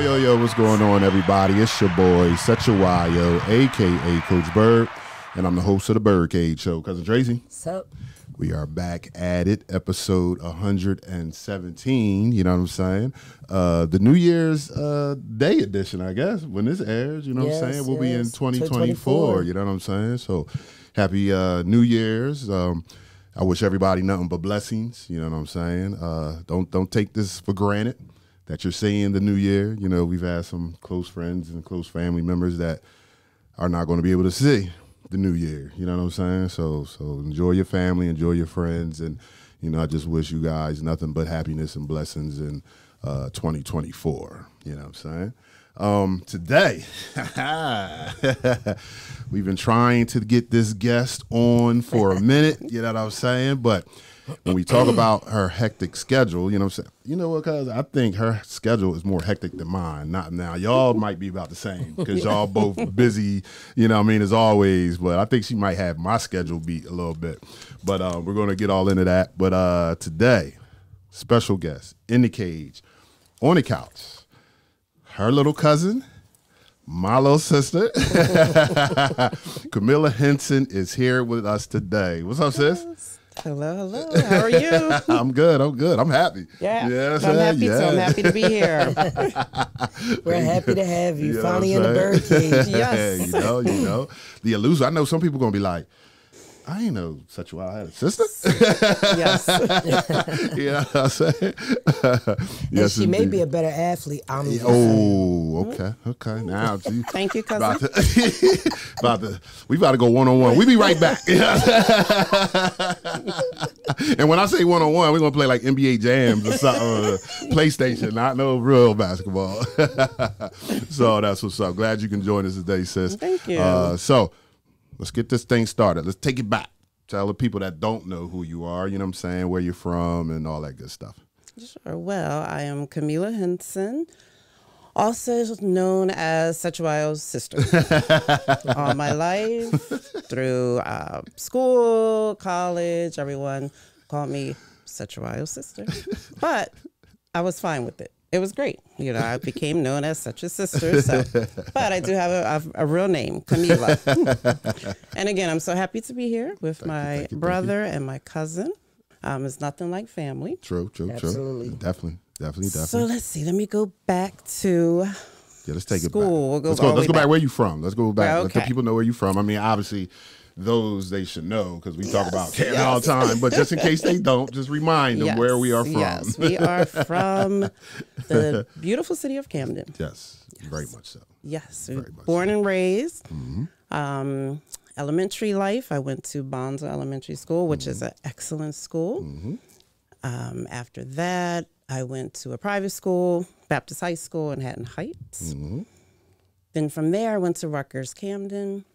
Yo, what's going on, everybody? It's your boy, Setchawayo, a.k.a. Coach Bird, and I'm the host of the BYRDCAGE show. Cousin Tracy. What's up? We are back at it, episode 117, you know what I'm saying? The New Year's Day edition, I guess, when this airs, you know what I'm saying? We'll be in 2024, you know what I'm saying? So, happy New Year's. I wish everybody nothing but blessings, you know what I'm saying? Don't take this for granted that you're seeing the new year. You know, we've had some close friends and close family members that are not going to be able to see the new year, you know what I'm saying? So enjoy your family, enjoy your friends, and, you know, I just wish you guys nothing but happiness and blessings in 2024, you know what I'm saying? Today, we've been trying to get this guest on for a minute, you know what I'm saying? But when we talk about her hectic schedule, you know what I'm saying? You know what, cuz I think her schedule is more hectic than mine. Not now. Y'all might be about the same because y'all both busy, you know what I mean, as always. But I think she might have my schedule beat a little bit. But we're going to get all into that. But today, special guest in the cage, on the couch, her little cousin, my little sister, Kamilah Hinson is here with us today. What's up, sis? Hello. How are you? I'm good. I'm happy. Yeah. Yes, I'm happy too. I'm happy to be here. We're happy to have you. You Finally in the BYRDCAGE. Yes. you know, the illusion. I know some people gonna be like, I ain't know such a wild had a sister. Yes. You know what I'm saying? And she may be a better athlete. Okay. Now, Thank you, cousin. we about to go one-on-one. We be right back. And when I say one-on-one, we're gonna play like NBA jams or something, PlayStation, not no real basketball. So that's what's up. Glad you can join us today, sis. Thank you. So let's get this thing started. Let's take it back. Tell the people that don't know who you are, you know what I'm saying, where you're from and all that good stuff. Sure. Well, I am Kamilah Hinson, also known as Setchawayo's sister. All my life, through school, college, everyone called me Setchawayo's sister. But I was fine with it. It was great. You know, I became known as such a sister. So, but I do have a real name, Kamilah. And again, I'm so happy to be here with my brother and my cousin. It's nothing like family. True. Absolutely. Definitely. So let's see. Let me go back to let's take school. it back. Let's go back where you from. Let's go back. Okay. Let the people know where you from. I mean, obviously, those they should know because we talk about Canada all the time. But just in case they don't, just remind them where we are from. Yes, we are from the beautiful city of Camden. Yes, very much so. Yes, born and raised. Elementary life, I went to Bonza Elementary School, which is an excellent school. After that, I went to a private school, Baptist High School in Haddon Heights. Then from there, I went to Rutgers Camden,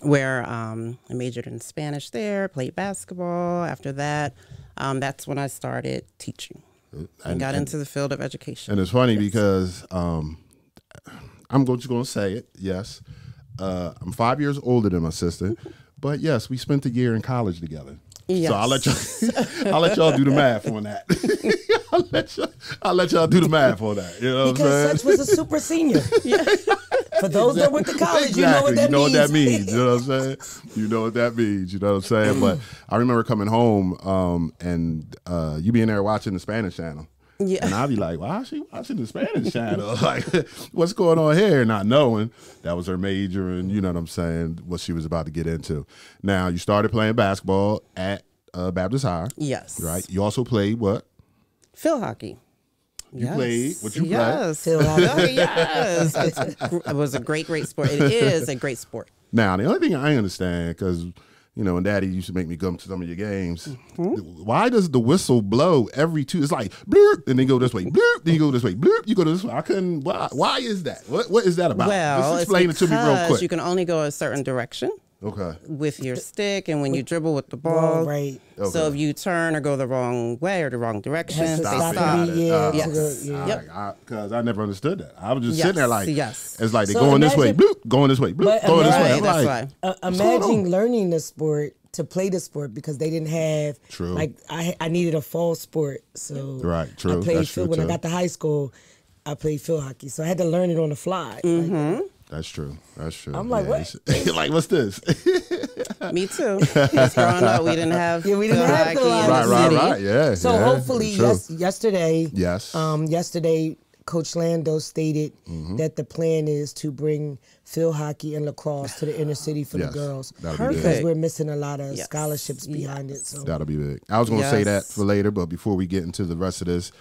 where I majored in Spanish there, played basketball. After that, that's when I started teaching and got into the field of education. And it's funny because I'm just going to say it, yes. I'm 5 years older than my sister, but yes, we spent a year in college together. Yes. So I'll let y'all do the math on that. I'll let y'all do the math on that. You know what I'm saying? Because Such was a super senior. For those that went to college, exactly. you know what that means. You know what that means. You know what I'm saying? You know what that means. You know what I'm saying? But I remember coming home and you being there watching the Spanish channel. Yeah. And I'd be like, why is she watching the Spanish channel? Like, what's going on here? Not knowing that was her major and, you know what I'm saying, what she was about to get into. Now, you started playing basketball at Baptist High. Yes. Right? You also played what? Field hockey. You played what you played? Yes. Field hockey. Yes. It was a great sport. It is a great sport. Now, the only thing I understand, because you know, and Daddy used to make me come to some of your games. Why does the whistle blow every two? It's like bloop, and then go this way, bloop, then you go this way, bloop, you go this way. I couldn't. Why is that? What is that about? Well, just explain it to me real quick. You can only go a certain direction. Okay. With your stick, and when you dribble with the ball, right. Okay. So if you turn or go the wrong way or the wrong direction, they stop. Because I never understood that. I was just sitting there like, it's like they're so going this way, bloop, going this way, bloop, going this way. That's like, why. Imagine learning the sport to play the sport because they didn't have like I needed a fall sport, so right, true. I played field when I got to high school. I played field hockey, so I had to learn it on the fly. Mm-hmm. That's true. That's true. I'm like, what? Like, what's this? Me too. Because growing up, we didn't have we didn't have field hockey in the Right, city. right. Yeah. So yeah, hopefully, true. yesterday, Yes. yesterday, Coach Lando stated that the plan is to bring field hockey and lacrosse to the inner city for the girls. That'll be Because big. we're missing a lot of scholarships behind it. So That'll be big. I was going to say that for later, but before we get into the rest of this,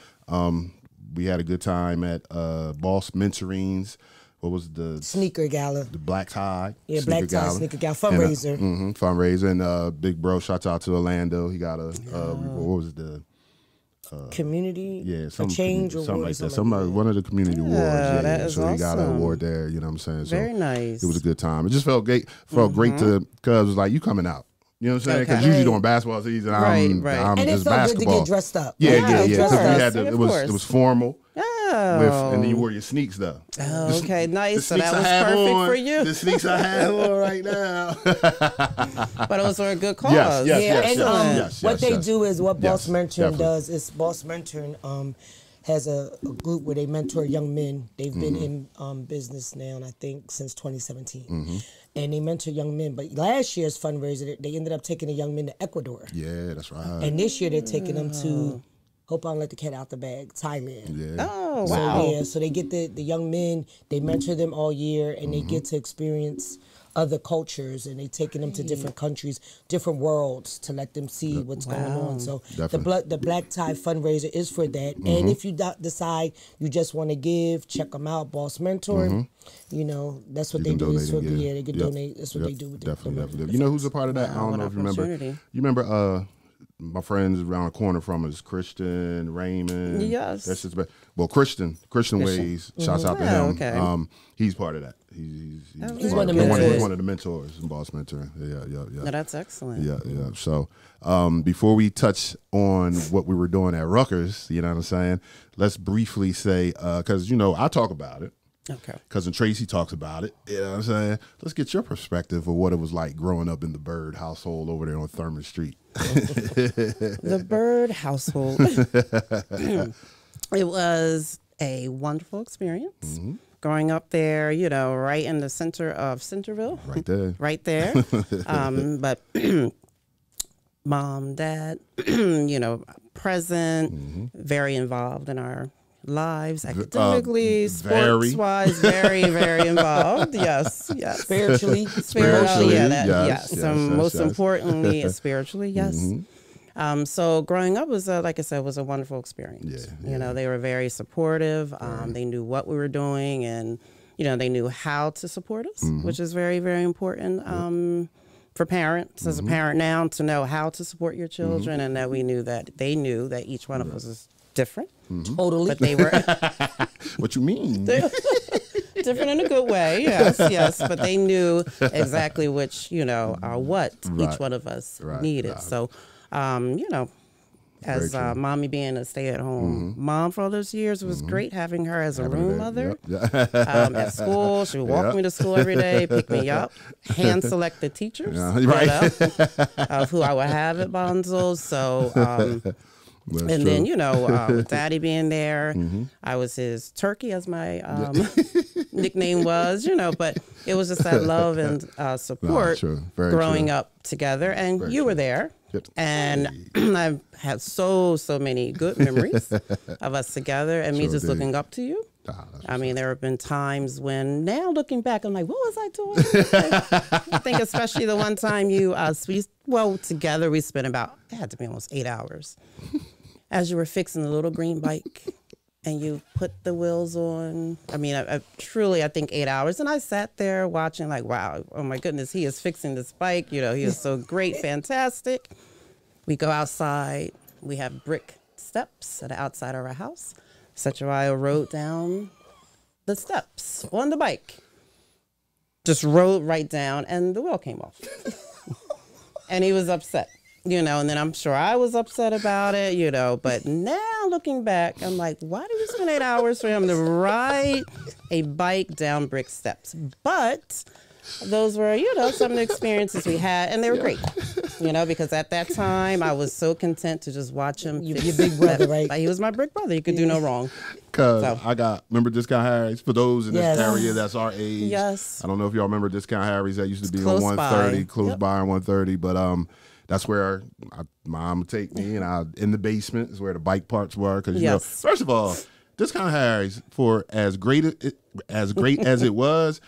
we had a good time at Boss Mentoring's. What was the sneaker gala? The black tie. Yeah, black tie sneaker gala fundraiser. And, fundraiser and big bro. Shouts out to Orlando. He got a what was it, the community? Yeah, a change or something like that. Somebody one of the community awards. Yeah, that is so he got an awesome. award there. You know what I'm saying? So Very nice. It was a good time. It just felt great. Felt great to because it was like you coming out. You know what I'm saying? Because Okay. usually during basketball season, I'm and it just felt basketball. good to get dressed up. Yeah. Because dressed we up. had to, it was formal. Oh. And then you wore your sneaks though. Oh, okay, nice. The So sneaks that was I have perfect on, for you. The sneaks I have on right now. But it was for a good cause. Yes, what they do is what Boss Yes, Mentoring definitely. does is Boss Mentoring has a group where they mentor young men. They've been in business now, I think, since 2017. And they mentor young men. But last year's fundraiser, they ended up taking the young men to Ecuador. Yeah, that's right. And this year they're taking them to, hope I don't let the cat out the bag, Thailand. Yeah. Oh, So, wow. so they get the young men, they mentor them all year, and they get to experience other cultures, and they taking them to different countries, different worlds to let them see what's going on. So the Black Tie fundraiser is for that. And if you decide you just want to give, check them out, Boss Mentor. You know, that's what they do. Is for, yeah, they can donate. That's what they do with Definitely. You know who's a part of that? I don't know if you remember. You remember my friends around the corner from us, Christian, Raymond. Yes. That's just Christian Ways. Shouts out to him. Okay. He's part of that. He's one of the mentors. He's one of the mentors in Boss Mentoring. Yeah. No, that's excellent. Yeah. So before we touch on what we were doing at Rutgers, you know what I'm saying? Let's briefly say, because, I talk about it. Okay. Cousin Tracy talks about it. You know what I'm saying? Let's get your perspective of what it was like growing up in the Bird household over there on Thurman Street. The Bird household. It was a wonderful experience. Growing up there, right in the center of Centerville. Right there. Right there. But mom, dad, present, very involved in our lives, academically, sports-wise, very, very involved. Yes. Spiritually. Yes. Most importantly, spiritually, yes. So growing up was, like I said, was a wonderful experience. They were very supportive. They knew what we were doing, and they knew how to support us, which is very, very important for parents. As a parent now, to know how to support your children, and that they knew that each one of us is different. Totally. But they were What you mean? different in a good way. Yes. But they knew exactly which, what each one of us needed. So, as mommy being a stay-at-home mom for all those years, it was great having her as a room mother. At school, she would walk me to school every day, pick me up, hand select the teachers of who I would have at Bonzo's. So, and then, Daddy being there, I was his turkey, as my nickname was, but it was just that love and support growing up together. And you were there. And I've had so many good memories of us together and me just looking up to you. I mean, there have been times when now looking back, I'm like, what was I doing? I think especially the one time together we spent it had to be almost 8 hours. As you were fixing the little green bike and you put the wheels on. I mean, I think 8 hours. And I sat there watching like, wow, oh my goodness, he is fixing this bike. He is so great, fantastic. We go outside. We have brick steps at the outside of our house. Satchariah rode down the steps on the bike. Just rode right down and the wheel came off. And he was upset. And then I'm sure I was upset about it, but now looking back, I'm like, why did we spend 8 hours for him to ride a bike down brick steps? But those were, some of the experiences we had, and they were great. Because at that time I was so content to just watch him. Your big brother, right? He was my big brother. He could do no wrong. Because remember Discount Harry's? For those in this area that's our age. Yes. I don't know if y'all remember Discount Harry's. That used to be on 130, close by on 130. But that's where mom would take me, and in the basement is where the bike parts were. Because first of all, Discount Harry's, for as great as it was.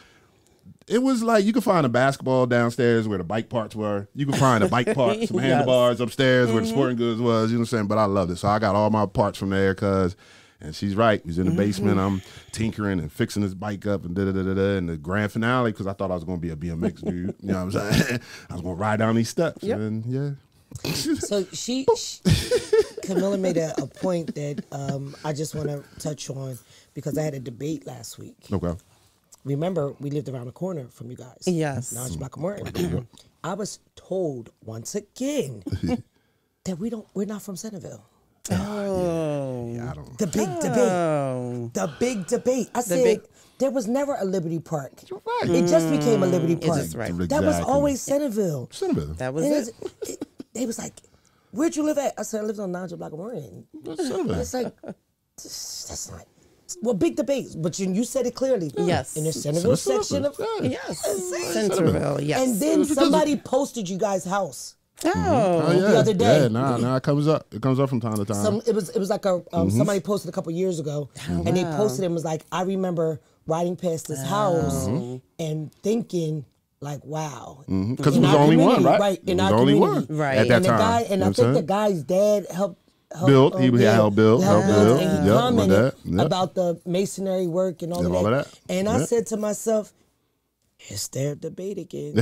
It was like you could find a basketball downstairs where the bike parts were. You could find a bike part, some handlebars upstairs where the sporting goods was. You know what I'm saying? But I loved it. So I got all my parts from there and she's right. We was in the basement. I'm tinkering and fixing this bike up and da-da-da-da-da. And the grand finale, because I thought I was going to be a BMX dude. You know what I'm saying? I was going to ride down these steps. Yep. And So Kamilah made a point that I just want to touch on because I had a debate last week. Okay. Remember, we lived around the corner from you guys. Yes. Now it's Black and Morton. I was told once again that we're not from Centerville. Oh. Yeah, I don't. The big debate. The big debate. I said there was never a Liberty Park. You're right. It just became a Liberty Park. It's right. That was always Centerville. That was it. They was like, where'd you live at? I said, I lived on 9 Black and Morton. It's like, that's not. Well, big debates, but you said it clearly. Yes. In the Centerville section of... Yes. Centerville, yes. And then somebody posted you guys' house. Oh, the other day. Yeah, nah, it comes up. It comes up from time to time. It was like somebody posted a couple years ago, and they posted it and was like, I remember riding past this house and thinking, like, wow. Because it was only one, right? Right, in our community. One, right. At that time. And I think the guy's dad helped Bill, he helped Bill. And he commented about the masonry work and all of that. And I said to myself, it's their debate again.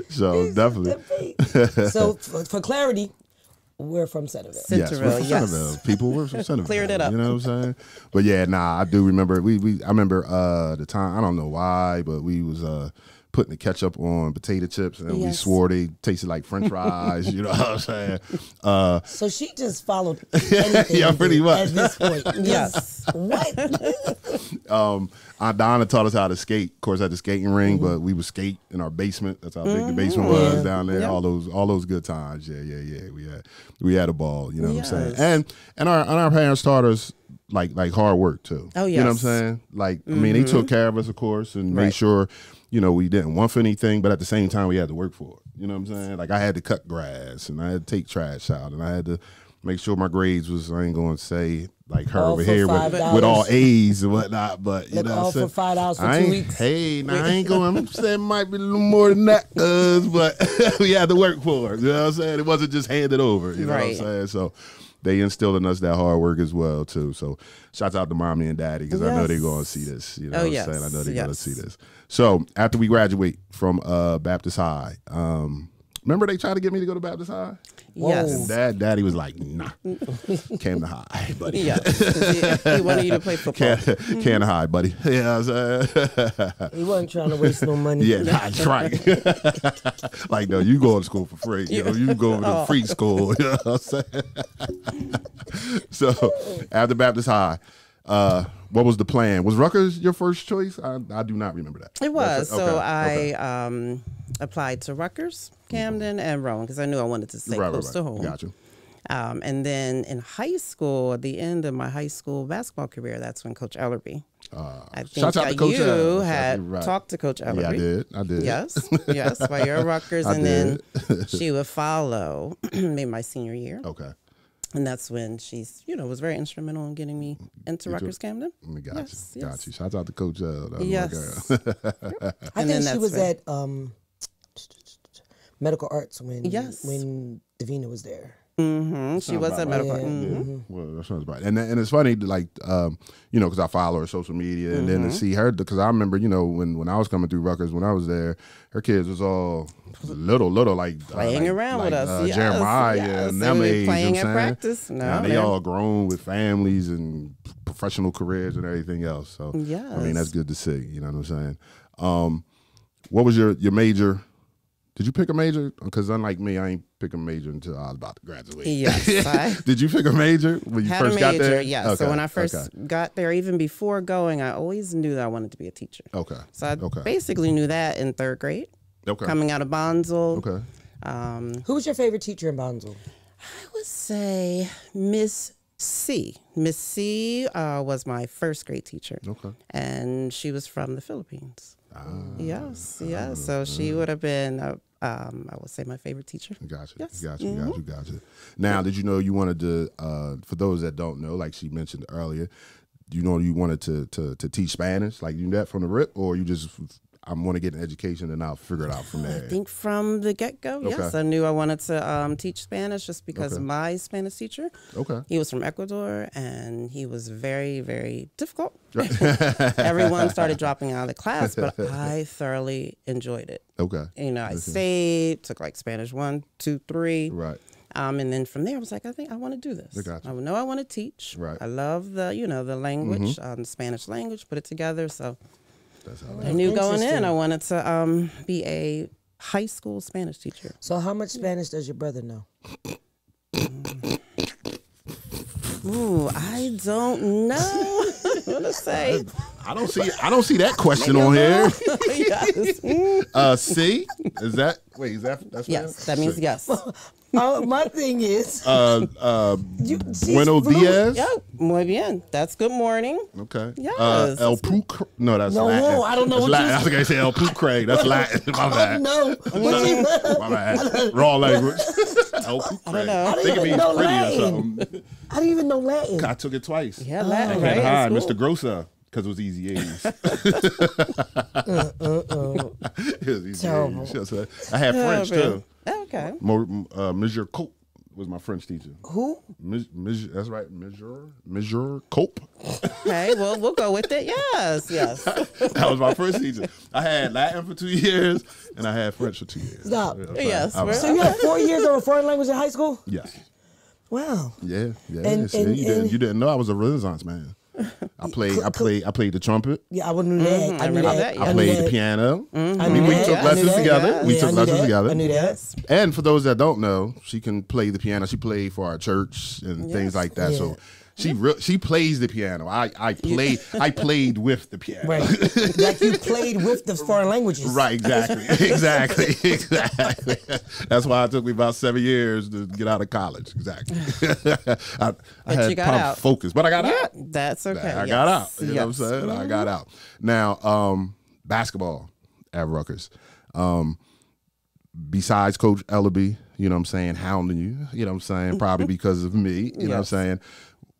So definitely. So for clarity, we're from Centerville. We're from Centerville. People were from Centerville. Cleared it up. You know what I'm saying? But I do remember. I remember the time. I don't know why, but we was putting the ketchup on potato chips, and we swore they tasted like French fries. You know what I'm saying? So she just followed anything pretty much at this point. Yes. What? Aunt Donna taught us how to skate. Of course, at the skating ring, but we would skate in our basement. That's how big the basement was down there. Yep. All those good times. Yeah. We had a ball. You know what I'm saying? And our parents taught us like hard work too. Oh yes. You know what I'm saying? Like I mean, they took care of us, of course, and made sure. We didn't want for anything, but at the same time, we had to work for it. You know what I'm saying? Like, I had to cut grass, and I had to take trash out, and I had to make sure my grades was, I ain't going to say, like her over here with all A's and whatnot, but, you know what I'm saying? For $5 for 2 weeks. Hey, now I ain't going, I'm saying it might be a little more than that, but we had to work for it. You know what I'm saying? It wasn't just handed over. You know what I'm saying? So they instilled in us that hard work as well, too. So shouts out to mommy and daddy, because I know they're going to see this. You know what I'm saying? I know they're going to see this. So after we graduate from Baptist High, remember they tried to get me to go to Baptist High? Yes. And daddy was like, nah, came to High, buddy. Yes. He wanted you to play football. Can to High, buddy. Yeah, he wasn't trying to waste no money. Yeah, that's right. Like, no, you go to school for free. You go to free school. You know what I'm saying? So after Baptist High, what was the plan? Was Rutgers your first choice? I do not remember that. It was. So I applied to Rutgers, Camden, and Rowan because I knew I wanted to stay close to home. Got you. And then in high school, at the end of my high school basketball career, that's when Coach Ellerby. I think you had talked to Coach Ellerby. Yeah, I did. Yes, while you're at Rutgers. And then she would follow maybe my senior year. Okay. And that's when she's, was very instrumental in getting me into Rutgers Camden. Got you. Shout out to Coach L. Yes. I think she was at Medical Arts when Davina was there. Mm-hmm. She was at Medical Arts. Mm-hmm. Well, that sounds right. And it's funny, like, because I follow her social media, and then to see her, because I remember, when I was coming through Rutgers, when I was there, her kids was all little, like playing around with us. Jeremiah and them age, playing at practice. Now they all grown with families and professional careers and everything else. So I mean, that's good to see. You know what I'm saying? What was your major Did you pick a major? Because unlike me, I ain't pick a major until I was about to graduate. Yes. Did you pick a major when you first got there? Yes. Okay. So when I first got there, even before going, I always knew that I wanted to be a teacher. Okay. So I basically knew that in 3rd grade. Okay. Coming out of Bonsall. Okay. Who was your favorite teacher in Bonsall? I would say Miss C. Miss C was my 1st grade teacher. Okay. And she was from the Philippines. Yes. So she would have been, I would say, my favorite teacher. Gotcha. Yes. Gotcha. Now, did you know you wanted to, for those that don't know, like she mentioned earlier, you wanted to teach Spanish? Like you knew that from the rip, or you just, I want to get an education and I'll figure it out from there? I think from the get-go, yes. I knew I wanted to teach Spanish just because my Spanish teacher, he was from Ecuador, and he was very, very difficult. Everyone started dropping out of the class, but I thoroughly enjoyed it. Okay. You know, I stayed, took like Spanish 1, 2, 3. Right. And then from there, I was like, I think I want to do this. I know I want to teach. Right. I love the language, the Spanish language, put it together. So I knew going in I wanted to be a high school Spanish teacher. So how much Spanish does your brother know? Ooh, I don't know. I want to say. I don't see that question on here. Yes. C? Is that that's yes, that means yes. My thing is Buenos dias. Yeah, muy bien. That's good morning. Okay. Yes. El Pucre. No, that's Latin. No, I don't know that's what Latin. you I think I say El Pucre. That's Latin. My bad. No. My bad. Raw language. El Pucre. I don't know. I think it means pretty or something. I didn't even know Latin. I took it twice. Yeah, Latin, right? Hi, Mr. Grosser. Because it was easy A's. It was easy A's. I had French too. Okay. Monsieur Cope was my French teacher. Who? That's right, Monsieur Cope. Okay, well, we'll go with it. Yes. That was my first teacher. I had Latin for 2 years, and I had French for 2 years. Stop. Yes. So you had 4 years of a foreign language in high school? Yes. Wow. Yeah. You didn't know I was a Renaissance man. I played the trumpet. Yeah, I knew that. I knew that. I played the piano. We took lessons together. We took lessons together. I knew that. And for those that don't know, she can play the piano. She played for our church and things like that. Yeah. So she plays the piano. I played with the piano. Right. Like you played with the foreign languages. Right, exactly. That's why it took me about 7 years to get out of college. Exactly. I had pump focus, but I got out. That's okay. I got out. You know what I'm saying? I got out. Now, basketball at Rutgers. Besides Coach Ellaby, you know what I'm saying, hounding you know what I'm saying, probably because of me, you know what I'm saying.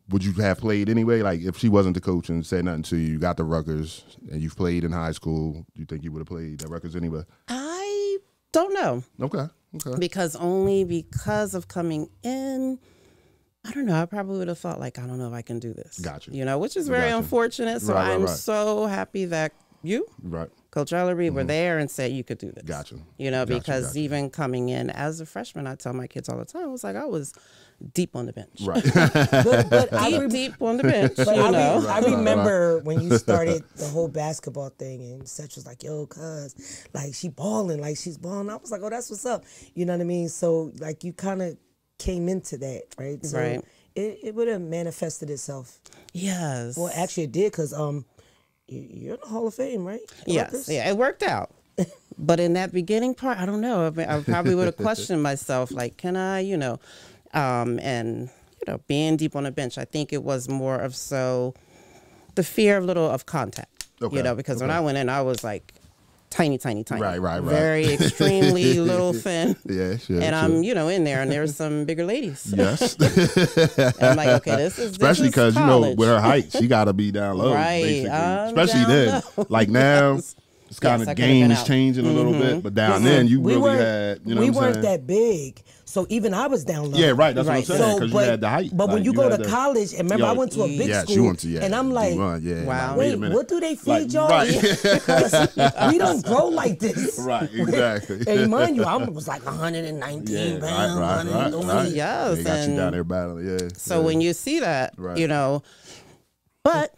Would you have played anyway? Like, if she wasn't the coach and said nothing to you, you got the Rutgers, and you've played in high school, do you think you would have played at Rutgers anyway? I don't know. Okay. Because of coming in, I don't know. I probably would have thought, like, I don't know if I can do this. Gotcha. You know, which is very unfortunate. So I'm so happy that you, Coach Ellery, were there and said you could do this. Gotcha. You know, because even coming in as a freshman, I tell my kids all the time, I was deep on the bench. Right. but deep on the bench. But I remember when you started the whole basketball thing, and Seth was like, yo, cuz, like, she's balling. I was like, oh, that's what's up. You know what I mean? So, like, you kind of came into that, right? So it would have manifested itself. Yes. Well, actually, it did, because you're in the Hall of Fame, right? Yes. Yeah, it worked out. But in that beginning part, I don't know. I probably would have questioned myself, like, can I, and being deep on the bench, I think it was more of the fear of contact, because when I went in, I was like tiny. Right. Very extremely little thin. Yeah, sure. And I'm, in there, and there's some bigger ladies. Yes. And I'm like, okay, this is especially because, with her height, she got to be down low. Right. Basically. Especially then. Low. Like now, it's kind of game is changing a little bit, but down then you really had, we weren't that big. So even I was down low. Yeah, right. That's what I'm saying. Because you had the height. But when you go to college, and remember, I went to a big school, and I'm like, wow, wait, what do they feed y'all? Right. We don't grow like this. Right, exactly. And mind you, I was like 119 pounds, 120. Right. Yes. They got you down there battling, So when you see that, but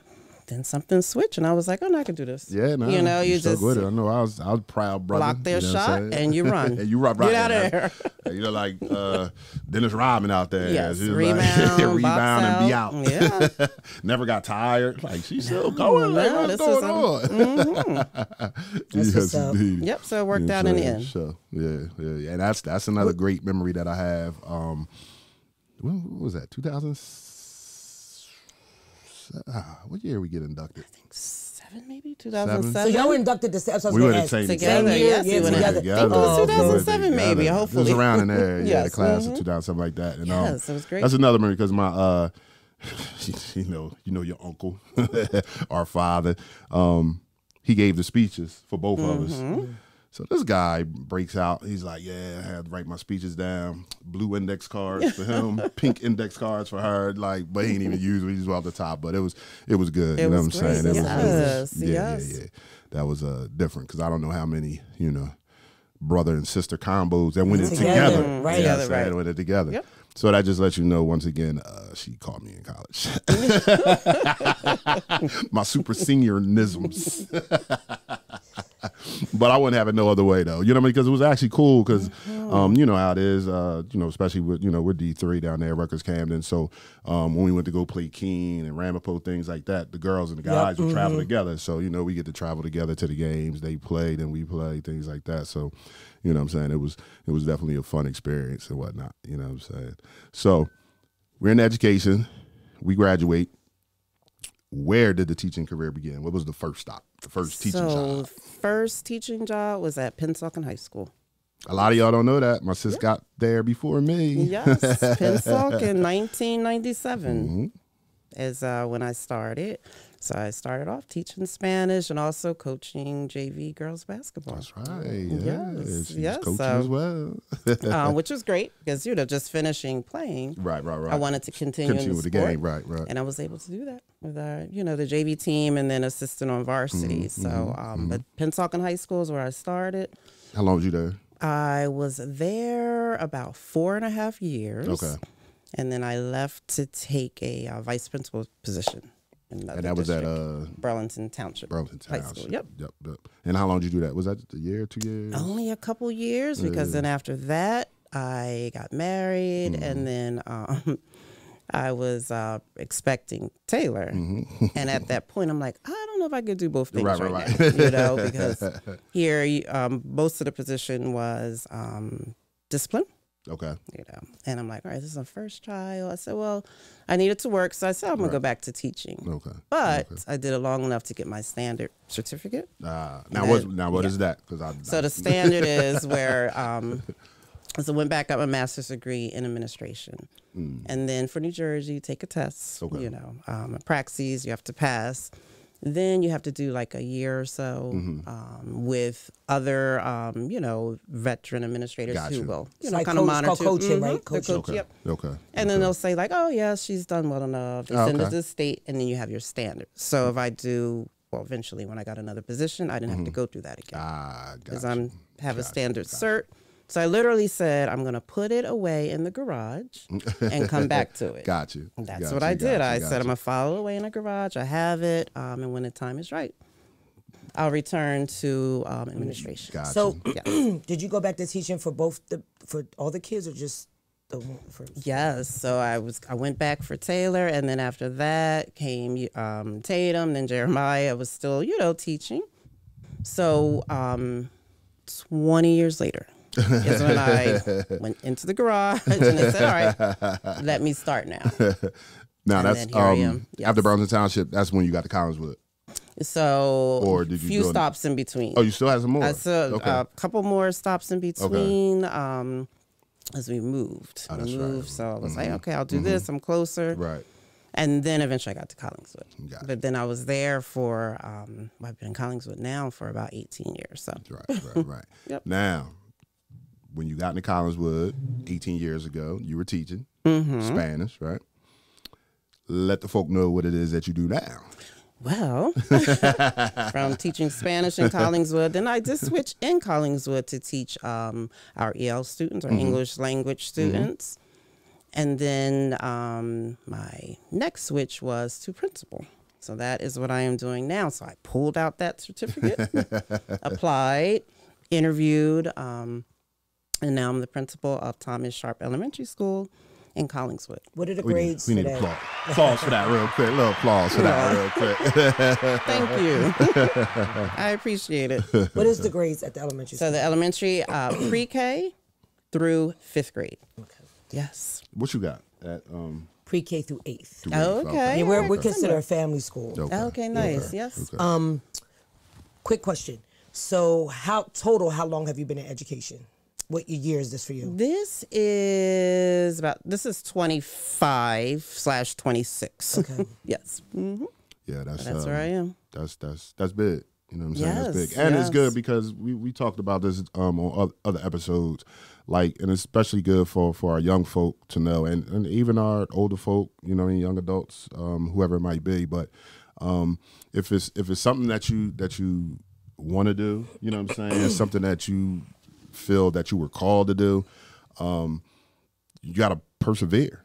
then something switched, and I was like, "Oh, no, I can do this." Yeah, no, you know, you stuck just with it. I know I was proud brother. block their shot and you run. And you run Get right out of there. You know, like Dennis Rodman out there. Yes, rebound, like, rebound and be out. Yeah, never got tired. Like she's still going. Like, what's going on? Yes, indeed. Yep. So it worked out in the end. Sure. Yeah. And that's another great memory that I have. When was that? 2000. What year we get inducted? I think 7, maybe 2007. So y'all were inducted the same. We were the same together. Yes, yeah, together. I think it was 2007, maybe. Hopefully, it was around in there. Yeah, Yes. the class of 2000, something like that. And, yes, it was great. That's another memory because my, you know your uncle, our father, he gave the speeches for both of us. So this guy breaks out. He's like, "Yeah, I had to write my speeches down. Blue index cards for him, pink index cards for her. Like, but he ain't even use it. He just off the top. But it was good. You know what I'm saying? Yes. That was different because I don't know how many brother and sister combos that went in together. Right. Yeah, right. Went it together. Yep. So that just lets you know once again, she called me in college. My super seniornisms. But I wouldn't have it no other way though. You know what I mean? Because it was actually cool because you know how it is, especially with, we're D3 down there, Rutgers Camden. So when we went to go play Keene and Ramapo, things like that, the girls and the guys would travel together. So, we get to travel together to the games. They played and we played, things like that. So, you know what I'm saying? It was definitely a fun experience and whatnot. You know what I'm saying? So we're in education. We graduate. Where did the teaching career begin? What was the first stop? The first teaching job? First teaching job was at Pennsauken High School. A lot of y'all don't know that. My sis got there before me. Yes, Pennsauken, 1997 is when I started. So I started off teaching Spanish and also coaching JV girls basketball. That's right. Yes. Coaching as well. Which was great because, just finishing playing. Right. I wanted to continue in the with the sport, game. Right. And I was able to do that with our, the JV team and then assistant on varsity. But Pennsauken High School is where I started. How long was you there? I was there about 4.5 years. Okay. And then I left to take a vice principal position. And that was at Burlington Township. High School. Yep. And how long did you do that? Was that a year, 2 years? Only a couple years because then after that I got married and then I was expecting Taylor. And at that point I'm like, I don't know if I could do both things right now. Because here most of the position was discipline. Okay. And I'm like, all right, this is my first child. I said, well, I needed to work. So I said, I'm going to go back to teaching. Okay. But I did it long enough to get my standard certificate. Now what is that? So the standard is where, so I went back, got my master's degree in administration. And then for New Jersey, you take a test, praxis, you have to pass. Then you have to do like a year or so with other, veteran administrators who will, kind of monitor. Coaching, right? Coaching. Yep. Okay. And then they'll say like, oh, yeah, she's done well enough. They send it to the state, and then you have your standard. So if I do, eventually when I got another position, I didn't have to go through that again. Because I have a standard cert. So I literally said, I'm going to put it away in the garage and come back to it. Got you. That's what I did. I said, I'm going to file it away in the garage. I have it. And when the time is right, I'll return to administration. Gotcha. So did you go back to teaching for for all the kids or just the one first? Yes. So I went back for Taylor. And then after that came Tatum, then Jeremiah was still, teaching. So 20 years later. Is when I went into the garage and they said, all right, let me start now. Now and that's after Burlington Township, that's when you got to Collingswood. So or did you few stops in between. Oh, you still have some more? A couple more stops in between as we moved. Oh, that's right. So I was like, okay, I'll do this. I'm closer. Right. And then eventually I got to Collingswood. But then I was there for, I've been in Collingswood now for about 18 years. So. Right. Yep. Now, when you got into Collingswood 18 years ago, you were teaching Spanish, right? Let the folk know what it is that you do now. Well, from teaching Spanish in Collingswood, then I did switch in Collingswood to teach our EL students, our English language students. And then my next switch was to principal. So that is what I am doing now. So I pulled out that certificate, applied, interviewed, and now I'm the principal of Thomas Sharp Elementary School in Collingswood. What are the grades we need today? Applause for that real quick. A little applause for that real quick. Thank you. I appreciate it. What is the grades at the elementary school? So the elementary, pre-K through 5th grade. Okay. Yes. What you got at Pre-K through 8th. Oh, okay. Yeah, we're considered a family school. Okay, nice. Yes. Okay. Quick question. So how long have you been in education? What year is this for you? This is 25/26. Okay. Yes. Mm-hmm. Yeah, That's where I am. That's big. You know what I'm saying? Yes, That's big. And it's yes. good because we talked about this on other episodes. Like, and especially good for our young folk to know, and even our older folk, you know, and young adults, whoever it might be. But if it's something that you want to do, you know what I'm saying, it's something that you feel that you were called to do, you got to persevere.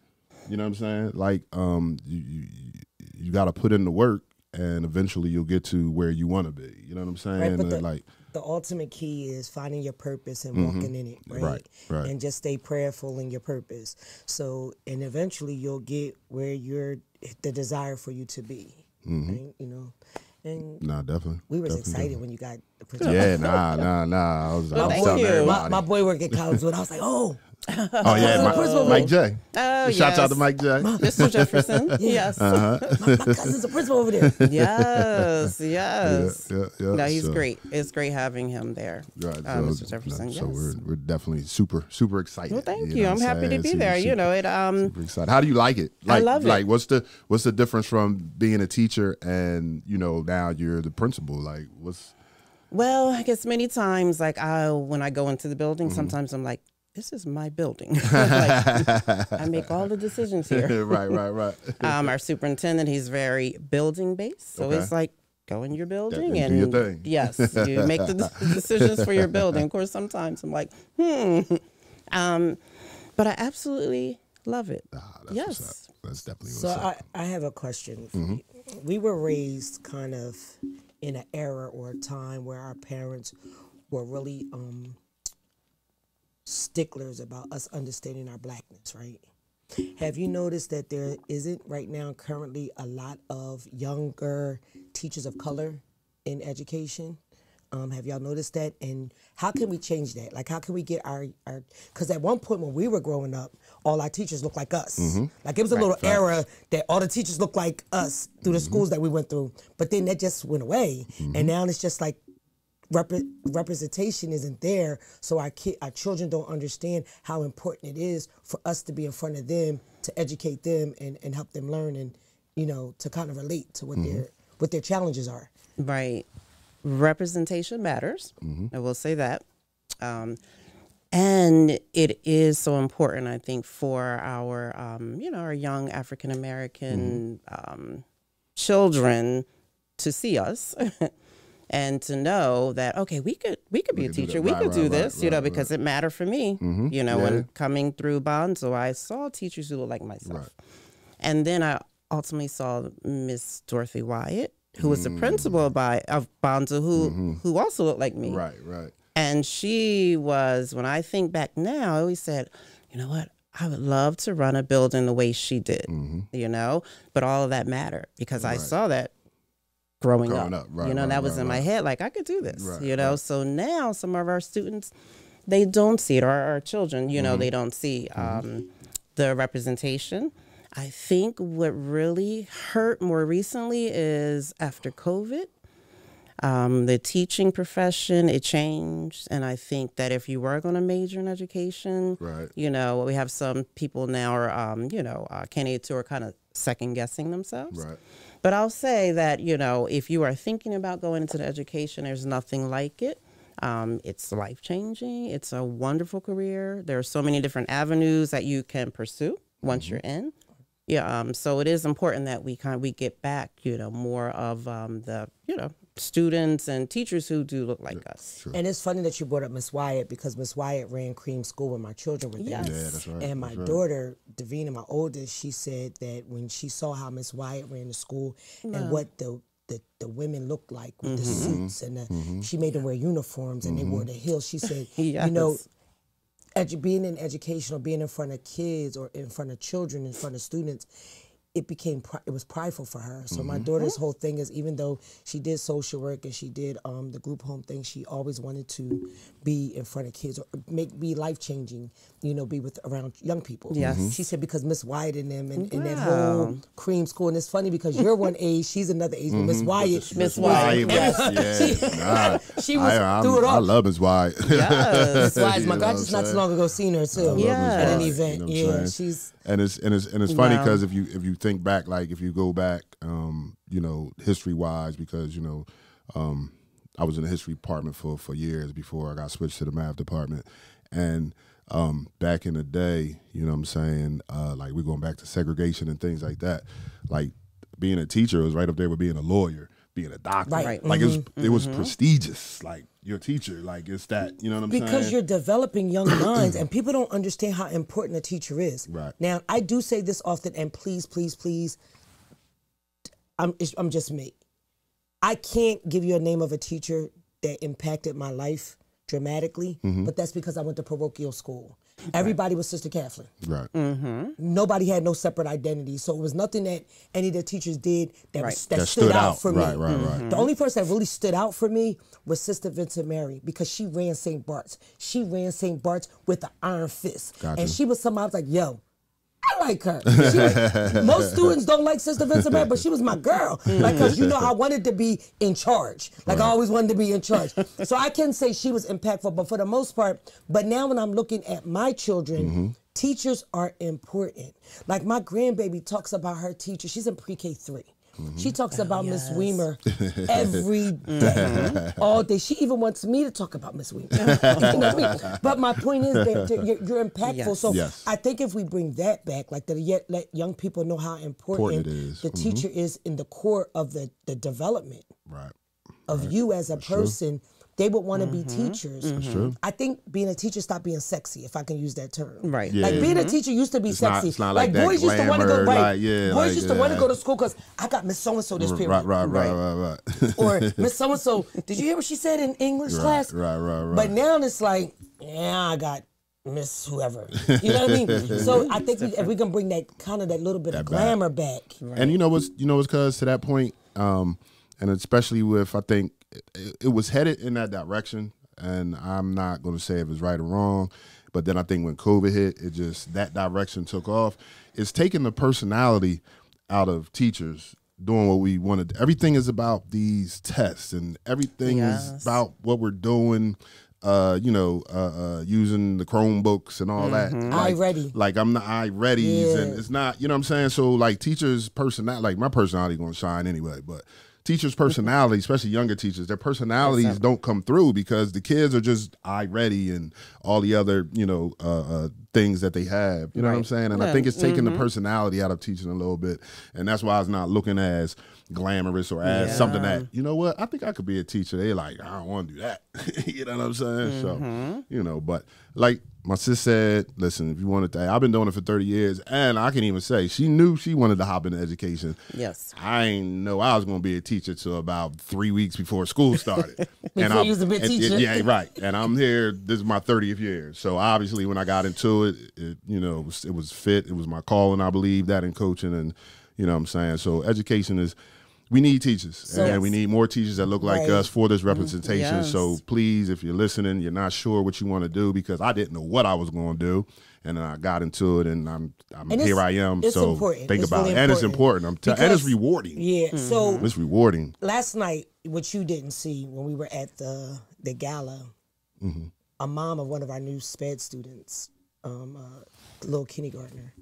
You know what I'm saying? Like, you got to put in the work, and eventually you'll get to where you want to be. You know what I'm saying? Right, but the ultimate key is finding your purpose and walking in it, right? Right. And just stay prayerful in your purpose. So, and eventually you'll get where the desire for you to be, right? You know, and nah, definitely. we was Definitely. excited when you got the principal. Yeah, nah. I was thank telling you. everybody. My boy worked at Collingswood. I was like, oh, Oh yeah, Mike J. Oh, Shouts out yes. to Mike J. Mr. Jefferson. Yes. my cousin's a principal over there. Yes. Yes. Yeah. No, he's So, great. It's great having him there. Right, Mr. Jefferson. So Yes. we're definitely super excited. Well, thank know you. what I'm happy to saying? be there. You know, it Super excited. How do you like it? I love it. Like, what's the difference from being a teacher and now you're the principal? Like, what's well, I guess many times, like when I go into the building, sometimes I'm like, this is my building. Like, I make all the decisions here. right. Our superintendent, he's very building based. So Okay. it's like, go in your building Yeah, and do your thing. Yes, you make the decisions for your building. Of course, sometimes I'm like, but I absolutely love it. that's what's Yes. up. That's definitely what's So up. I have a question. We were raised kind of in an era or a time where our parents were really sticklers about us understanding our blackness, right? Have you noticed that there isn't right now currently a lot of younger teachers of color in education? Have y'all noticed that? And how can we change that? Like, how can we get our because at one point when we were growing up, all our teachers looked like us. Like, it was a little era that all the teachers looked like us through the schools that we went through. But then that just went away. And now it's just like representation isn't there. So our children don't understand how important it is for us to be in front of them, to educate them and help them learn and, to kind of relate to what their challenges are. Right. Representation matters. I will say that. And it is so important, I think, for our, our young African American children to see us and to know that, okay, we could be a teacher. We could do this, because it mattered for me. When coming through Bonzo, I saw teachers who looked like myself. And then I ultimately saw Miss Dorothy Wyatt, who was the principal of Bonzo, who also looked like me. Right. And she was, when I think back now, I always said, you know what, I would love to run a building the way she did, but all of that mattered because I saw that growing up. That was in my head, like, I could do this, So now some of our students, they don't see it, or our children, they don't see the representation. I think what really hurt more recently is after COVID, the teaching profession, it changed. And I think that if you were going to major in education, we have some people now are, candidates who are kind of second guessing themselves. Right. But I'll say that, if you are thinking about going into the education, there's nothing like it. It's life-changing. It's a wonderful career. There are so many different avenues that you can pursue once you're in. Yeah, so it is important that we get back, more of the, students and teachers who do look like us. Sure. And it's funny that you brought up Miss Wyatt, because Miss Wyatt ran Cream School when my children were there. Yes. Yeah, that's right. And my daughter, Davina, my oldest, she said that when she saw how Miss Wyatt ran the school and what the women looked like with the suits, and she made them wear uniforms and they wore the heels. She said, Yes. you know, being in education, or being in front of kids or in front of children, in front of students, it was prideful for her. So my daughter's whole thing is, even though she did social work and she did the group home thing, she always wanted to be in front of kids or be life-changing, you know, be around young people. Yes. She said because Miss Wyatt and them and that whole Cream School, and it's funny because you're one age, she's another age, but Miss Wyatt. Miss Wyatt. She was through it all. I love Miss Wyatt. Yes. Miss Wyatt's my God. I just not too long ago seen her too at an event. You know she's. And it's funny because if you think back, like if you go back, you know, history wise, because you know, I was in the history department for years before I got switched to the math department, and back in the day, you know what I'm saying, like we're going back to segregation and things like that. Like being a teacher was right up there with being a lawyer, being a doctor. Right. Like it was prestigious. Like you're a teacher. Like it's that, you know what I'm saying? Because you're developing young minds, and people don't understand how important a teacher is. Right. Now, I do say this often, and please, I'm just me. I can't give you a name of a teacher that impacted my life dramatically, but that's because I went to parochial school. Everybody was Sister Kathleen. Right. Nobody had no separate identity, so it was nothing that any of the teachers did that That stood out for me. Right. The only person that really stood out for me was Sister Vincent Mary, because she ran St. Bart's. She ran St. Bart's with an iron fist. Gotcha. And she was somebody I was like, yo, I like her. Most students don't like Sister Vincent Mary, but she was my girl. Like, because you know, I wanted to be in charge. Like, I always wanted to be in charge. So I can say she was impactful, but for the most part, but now when I'm looking at my children, teachers are important. Like, my grandbaby talks about her teacher. She's in pre-K 3. She talks about Miss Weimer every day, all day. She even wants me to talk about Miss Weimer. You know what I mean? But my point is that you're impactful. So I think if we bring that back, like let young people know how important it is. The teacher is in the core of the development Right. of you as a person. They would want to be teachers. That's true. I think being a teacher stopped being sexy, if I can use that term. Right. Like being a teacher used to be sexy. It's not like that boys used to want to go. glamour, Boys used to want to go to school because I got Miss So and So this period. Right. Or Miss So and So. Did you hear what she said in English class? Right. But now it's like, I got Miss whoever. You know what I mean? So I think if we can bring that kind of that little bit of glamour back. And you know what's cuz to that point, and especially with, I think it was headed in that direction. And I'm not going to say if it's right or wrong, but then I think when COVID hit, it just, that direction took off. It's taking the personality out of teachers doing what we wanted. Everything is about these tests, and everything is about what we're doing, using the Chromebooks and all that. Like I'm the iReadies, and it's not, you know what I'm saying? So like teachers' personality, like my personality going to shine anyway, but teachers' personality, especially younger teachers, their personalities don't come through because the kids are just iReady and all the other, things that they have. You know what I'm saying? And I think it's taking the personality out of teaching a little bit. And that's why it's not looking as glamorous or as something that, you know what, I think I could be a teacher. They're like, I don't want to do that. You know what I'm saying? So, but like my sis said, listen, if you wanted to, I've been doing it for 30 years, and I can even say she knew she wanted to hop into education. Yes. I ain't know I was going to be a teacher till about 3 weeks before school started. Before you was a bit teacher. Yeah, right. And I'm here, this is my 30th year. So obviously when I got into it, it was fit. It was my calling. I believe that in coaching, and you know what I'm saying? So education is, we need teachers, and we need more teachers that look like us for this representation. Yes. So please, if you're listening, you're not sure what you want to do, because I didn't know what I was going to do, and then I got into it, and here I am. It's so important. think it's about really it, and it's important. And it's rewarding. Yeah. So it's rewarding. Last night, what you didn't see when we were at the gala, a mom of one of our new SPED students, little kindergartner,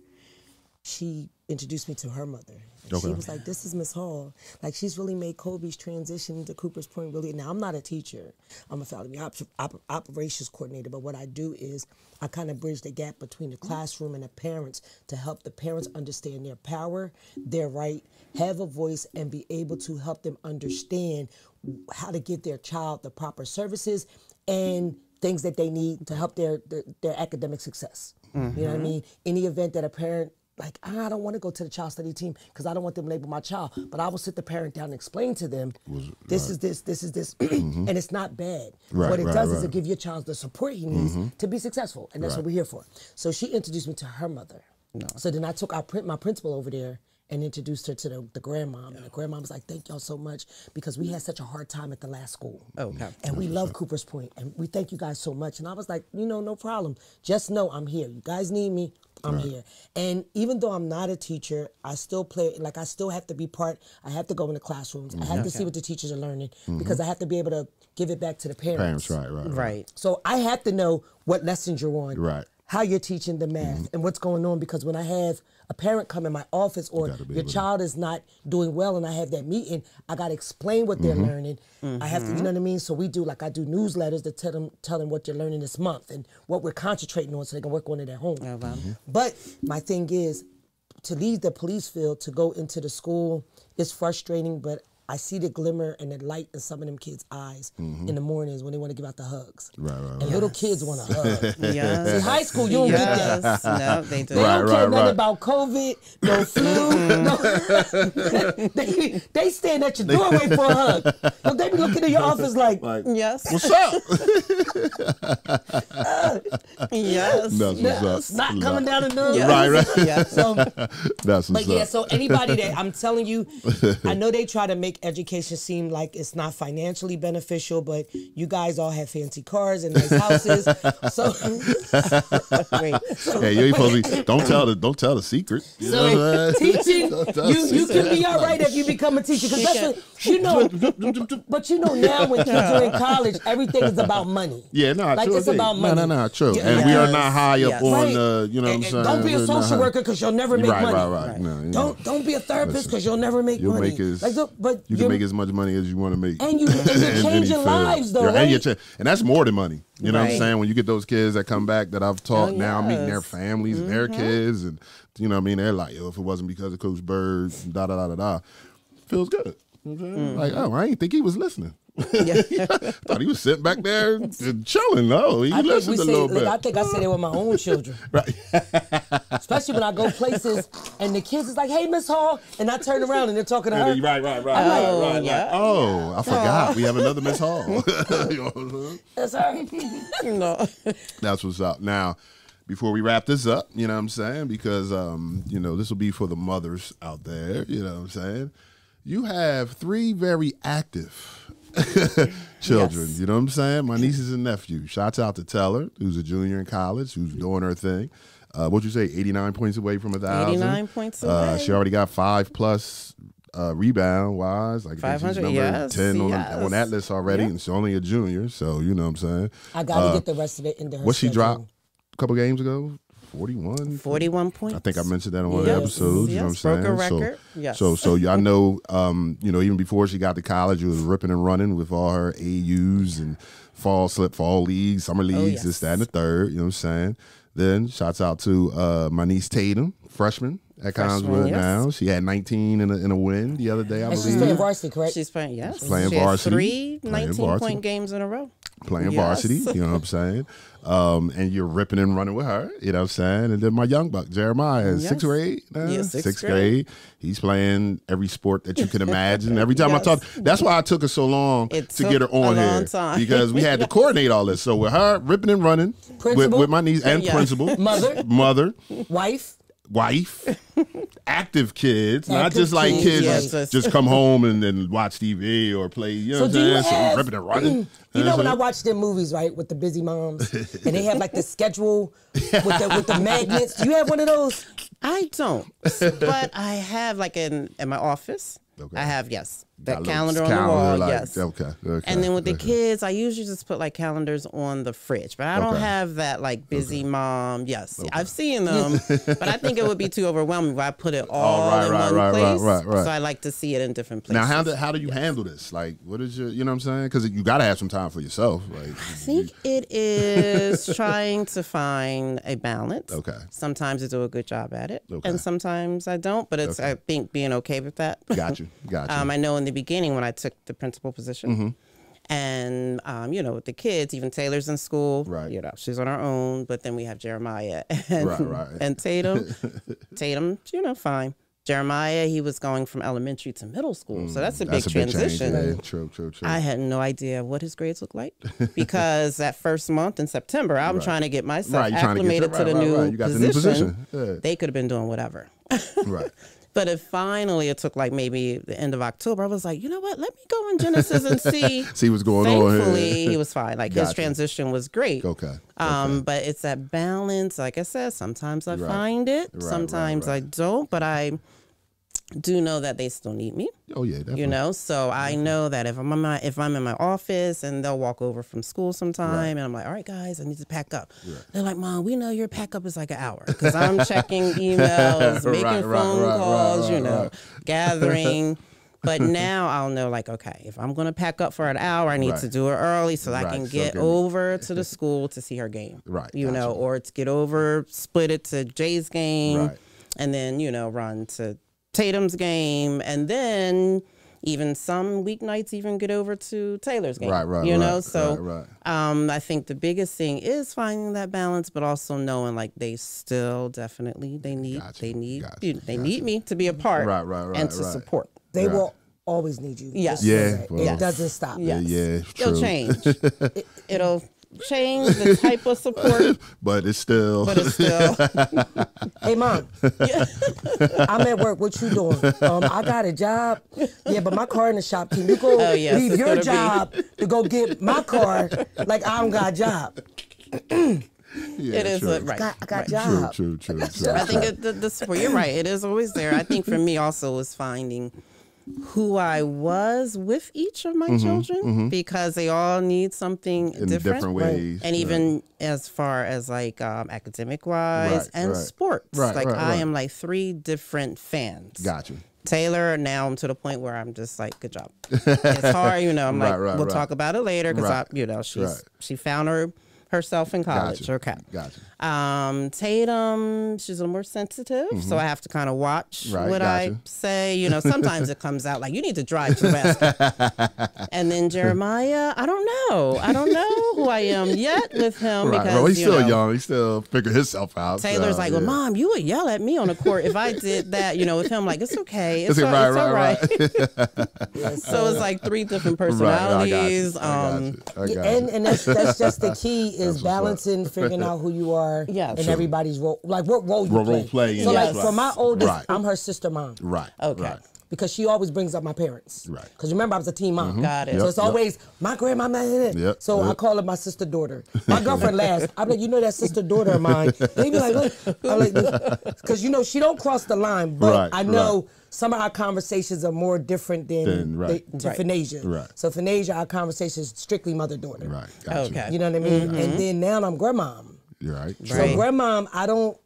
she introduced me to her mother. And she was like, this is Miss Hall. Like, she's really made Kobe's transition to Cooper's Point really. Now, I'm not a teacher. I'm a faculty operations coordinator. But what I do is I kind of bridge the gap between the classroom and the parents to help the parents understand their power, their right, have a voice, and be able to help them understand how to give their child the proper services and things that they need to help their academic success. You know what I mean? Any event that a parent, like, I don't want to go to the child study team because I don't want them to label my child. But I will sit the parent down and explain to them, this is this, and it's not bad. What it does is it give your child the support he needs to be successful, and that's what we're here for. So she introduced me to her mother. So then I took my principal over there and introduced her to the grandmom. And the grandmom was like, thank y'all so much because we had such a hard time at the last school. And we love Cooper's Point, and we thank you guys so much. And I was like, no problem. Just know I'm here. You guys need me, I'm here. And even though I'm not a teacher, I still play, like I still have to be part, I have to go in the classrooms. I have to see what the teachers are learning because I have to be able to give it back to the parents. Right. So I have to know what lessons you're on. How you're teaching the math and what's going on, because when I have a parent come in my office or your child is not doing well and I have that meeting, I got to explain what they're learning. I have to, you know what I mean? So we do, like I do newsletters to tell them what they're learning this month and what we're concentrating on so they can work on it at home. But my thing is, to leave the police field to go into the school is frustrating, but I see the glimmer and the light in some of them kids' eyes in the mornings when they want to give out the hugs. And little kids want to hug. See, high school, you don't get that. No, they do. They don't care nothing about COVID, no flu. They stand at your doorway for a hug. So they be looking in your office like yes. What's up? Yes. That's what's up. Not coming down the nose. Right. So, that's what's up. so anybody that, I'm telling you, I know they try to make education seem like it's not financially beneficial, but you guys all have fancy cars and nice houses. So, hey, you ain't supposed to be, don't tell the secret. You know teaching, you can be all right if you become a teacher, because that's what, but now when kids are in college, everything is about money. True. It's about money. No, true. And we are not high up on the, you know what I'm saying? Don't be a social worker because you'll never make money. Right. No, don't be a therapist because you'll never make money. You can make as much money as you want to make. And you're changing lives, though, right? And that's more than money. You know what I'm saying? When you get those kids that come back that I've taught now, meeting their families and their kids, and you know what I mean? They're like, if it wasn't because of Coach Bird, feels good. You know what I'm saying? Like, I didn't think he was listening. Thought he was sitting back there and chilling. No, he listened a little bit. I think I said it with my own children. Especially when I go places and the kids is like, hey, Miss Hall, and I turn around and they're talking to her. Right. Oh, I forgot. We have another Miss Hall. That's her. That's what's up. Now, before we wrap this up, you know what I'm saying? Because, this will be for the mothers out there, you know what I'm saying? You have 3 very active children, you know what I'm saying? My nieces and nephews. Shouts out to Teller, who's a junior in college, who's doing her thing. What'd you say, 89 points away from 1,000? 89 points away. She already got 5+ rebound-wise. Like 500, number 10 on that list already, and she's only a junior, so you know what I'm saying? I got to get the rest of it into her What she dropped a couple games ago? 41 points. I think I mentioned that on one of the episodes. You know what I'm saying? Broke a record. So I know, even before she got to college, she was ripping and running with all her AUs and fall leagues, summer leagues, this, that, and the third. You know what I'm saying? Then shouts out to my niece Tatum, freshman at Collinswood now. She had 19 in a win the other day, I believe. She's playing varsity, correct? She's playing, yes. Playing she varsity. 3 19-point games in a row. Playing varsity, you know what I'm saying? And you're ripping and running with her, you know what I'm saying? And then my young buck, Jeremiah, is 6th grade now? Yeah, 6th grade. He's playing every sport that you can imagine. Every time I talk, that's why I took her so long to get her on here. Because we had to coordinate all this. So with her ripping and running, with my niece and principal, mother, wife, active kids, not just like kids just come home and then watch TV or play, you know what I'm saying? So ripping and running. You know when I watch them movies, right, with the busy moms, and they have like the schedule with the magnets. Do you have one of those? I don't, but I have like in my office. I have, yes. that calendar on the wall, like, yes. Okay. And then with the kids, I usually just put like calendars on the fridge, but I don't have that like busy mom. Yes, I've seen them, but I think it would be too overwhelming if I put it all in one place. Right. So I like to see it in different places. Now, how do you handle this? Like, what is your, you know what I'm saying? Because you got to have some time for yourself. Like, I think it is trying to find a balance. Okay. Sometimes I do a good job at it, and sometimes I don't. But it's I think being okay with that. Got you. I know in the beginning when I took the principal position, and you know, with the kids, even Taylor's in school. Right. You know, she's on her own. But then we have Jeremiah and, and Tatum. Tatum, you know, fine. Jeremiah, he was going from elementary to middle school, so that's a big transition. Big change, True. I had no idea what his grades look like because that first month in September, I'm trying to get myself acclimated to the new position. Yeah. They could have been doing whatever. Right. But it took like maybe the end of October. I was like, you know what? Let me go in Genesis and see what's going on here. Thankfully, he was fine. Like his transition was great. Okay. But it's that balance. Like I said, sometimes I find it, sometimes I don't. But I do know that they still need me. Oh yeah, definitely. You know, so I know that if I'm in my office and they'll walk over from school sometime and I'm like, all right, guys, I need to pack up. Right. They're like, Mom, we know your pack up is like an hour because I'm checking emails, making phone calls, you know, gathering. But now I'll know, like, okay, if I'm going to pack up for an hour, I need to do it early so that I can get over to the school to see her game. Right. You know, or to get over, split it to Jay's game, and then, you know, run to Tatum's game, and then even some weeknights even get over to Taylor's game. You know, so I think the biggest thing is finding that balance, but also knowing like they still definitely they need me to be a part and to support. They will always need you. Yes. Yeah. It doesn't stop. Yes. Yeah. It'll change. It'll change the type of support, but it's still. Hey, Mom, I'm at work. What you doing? I got a job. Yeah, but my car in the shop. Can you go leave your job to go get my car? Like I don't got a job. It is right. I got a job. True. I think the support. You're right. It is always there. I think for me also was finding who I was with each of my children because they all need something in different ways, and even as far as like academic wise and sports. I am like 3 different fans. Gotcha. Taylor, now I'm to the point where I'm just like, good job. It's hard, you know. I'm like, we'll talk about it later because you know, she found herself in college. Gotcha. Tatum, she's a little more sensitive, so I have to kind of watch what I say. You know, sometimes it comes out like you need to drive to the basket. And then Jeremiah, I don't know who I am yet with him because he's still young. He's still figuring himself out. Taylor's like, well, Mom, you would yell at me on the court if I did that. You know, with him, like it's okay, it's all right. So it's like 3 different personalities. And that's just the key. Is balancing, figuring out who you are, and everybody's role, like what role you play. So, like for my oldest, I'm her sister mom. Okay. Because she always brings up my parents. Because remember, I was a teen mom. Got it. So it's always my grandmama. So I call her my sister daughter. My girlfriend laughs. I'm like, you know that sister daughter of mine. They be like, look. I'm like, because you know she don't cross the line, but I know. Some of our conversations are more different than Finasia. So Finasia, our conversation is strictly mother-daughter. Okay. You know what I mean? And then now I'm grandmom. So grandmom,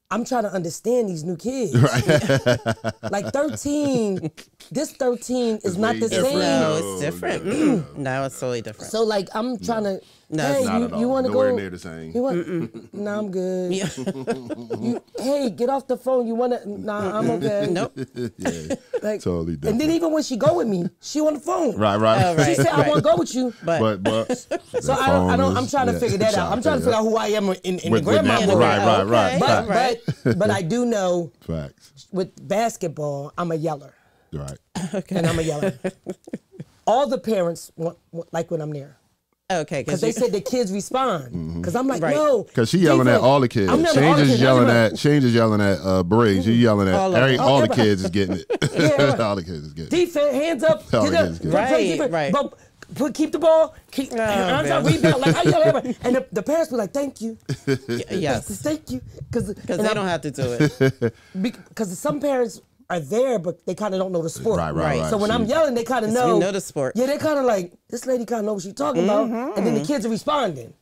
I'm trying to understand these new kids. Like 13, this 13 is not the same. No, it's different. No, it's totally different. So like I'm trying to. No, hey, you want to go? Nowhere near the same. You want? No, I'm good. Hey, get off the phone. You want to? Nah, I'm okay. Nope. Like, totally different. And then even when she go with me, she on the phone. Right. She said, "I want to go with you," but so I don't. I'm trying to figure that out. I'm trying to figure out who I am in the grandma. Right. But I do know. Facts. With basketball, I'm a yeller. Right. Okay. And I'm a yeller. All the parents like when I'm there. Okay, because they said the kids respond. Because I'm like, no. Because she yelling at all the kids. Change is yelling at Briggs. You yelling at all the kids is getting it. All the kids is getting it. Defense, hands up. Right. But keep the ball. Hands up, rebound. Like I yell at everybody. And the parents be like, thank you. Yes. Thank you. Because they don't have to do it. Because some parents are there, but they kind of don't know the sport. Right. So when I'm yelling, they kind of know. We know the sport. Yeah, they're kind of like, this lady kind of knows what she's talking about. And then the kids are responding.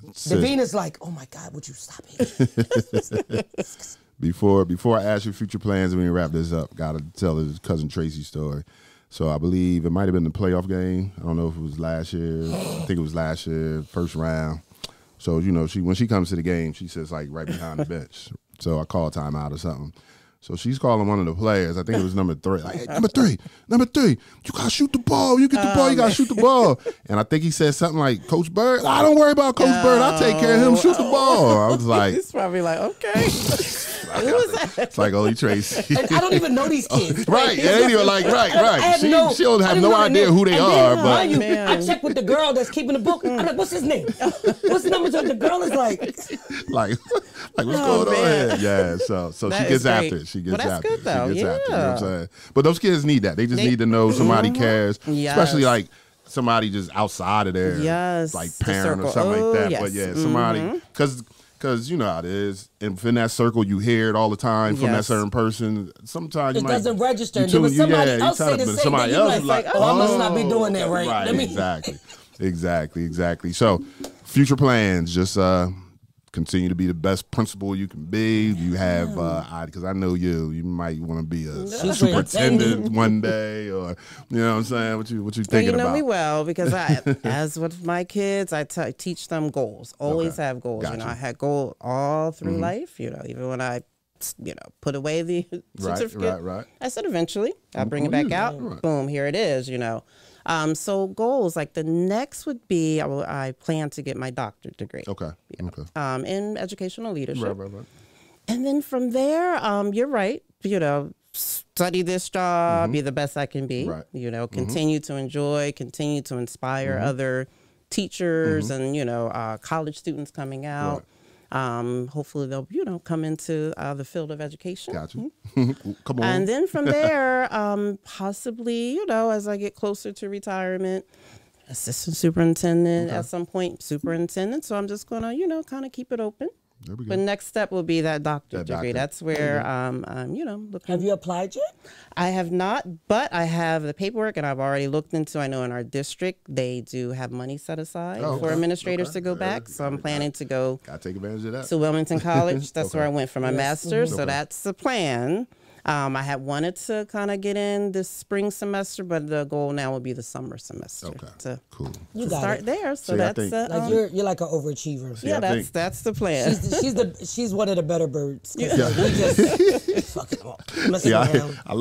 Davina's like, oh my God, would you stop it? Before I ask you future plans and we wrap this up, gotta tell his cousin TRACEY story. So I believe it might have been the playoff game. I don't know if it was last year. I think it was last year, first round. So, you know, when she comes to the game, she sits like right behind the bench. So I call timeout or something. So she's calling one of the players. I think it was number 3. Like, hey, number three, you gotta shoot the ball. You get the ball, you gotta shoot the ball. And I think he said something like, Coach Bird, I don't worry about Coach Bird. I'll take care of him. Shoot the ball. I was like, he's probably like, okay. Who was that? It's like only TRACEY. And I don't even know these kids. Right. Yeah, they like, right. She don't have no idea who they are. But I check with the girl that's keeping the book. I'm like, what's his name? What's the number? The girl is like, what's going on here? Yeah, so she gets after it. She gets after it. Though. She gets after it. You know what I'm saying? But those kids need that. They just need to know somebody cares. Especially like somebody just outside of their like parent or something like that. Yes. But yeah, somebody, because you know how it is. And within that circle, you hear it all the time from that certain person. Sometimes it doesn't register. There was somebody else say the same somebody thing. else is like, I must not be doing that right. Right, exactly. So future plans, just continue to be the best principal you can be. You have, because I know you might want to be a superintendent one day, or you know what I'm saying. What you thinking about? You know me well, because as with my kids, I teach them goals. Always have goals. Gotcha. You know, I had goals all through life. You know, even when I, put away the certificate, right. I said eventually I'll bring it back out. Right. Boom, here it is. You know. So goals, like the next would be, I plan to get my doctorate degree. Okay. In educational leadership. Right. And then from there, you're right, you know, study this job, be the best I can be, you know, continue to enjoy, continue to inspire other teachers and, you know, college students coming out. Hopefully they'll, you know, come into the field of education. Gotcha. Come on. And then from there, possibly, you know, as I get closer to retirement, assistant superintendent at some point, superintendent. So I'm just going to, you know, kind of keep it open. There we go. But next step will be that doctorate degree. That's where I'm, you know, looking. Have you applied yet? I have not, but I have the paperwork, and I've already looked into. I know in our district they do have money set aside for administrators to go back. So I'm planning to go. Gotta take advantage of that. To Wilmington College. That's where I went for my master's. So that's the plan. I had wanted to kind of get in this spring semester, but the goal now will be the summer semester. To start there. So that's like you're like an overachiever. Yeah, that's the plan. She's one of the better birds. We just fucking messing around. I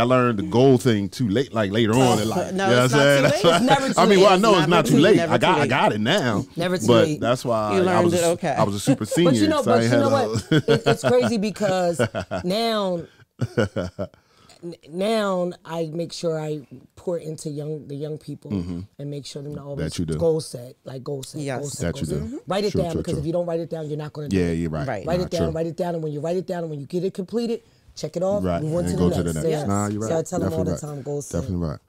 learned the goal thing too late, like later on in life. No, it's not too late. It's never too I mean, late. well, I know it's not too late. I Never got it now. Never too but late. That's why You learned it, I was a super senior. But you know, so what? It's crazy because now I make sure I pour into the young people and make sure them to always goal set. Yes, that you do. Write it down because if you don't write it down, you're not going to do it. Yeah, you're right. Write it down, and when you write it down, and when you get it completed, check it off. Move on to go the next. to the next. Nah, you're right. So I tell them all the time, goal set. Definitely right.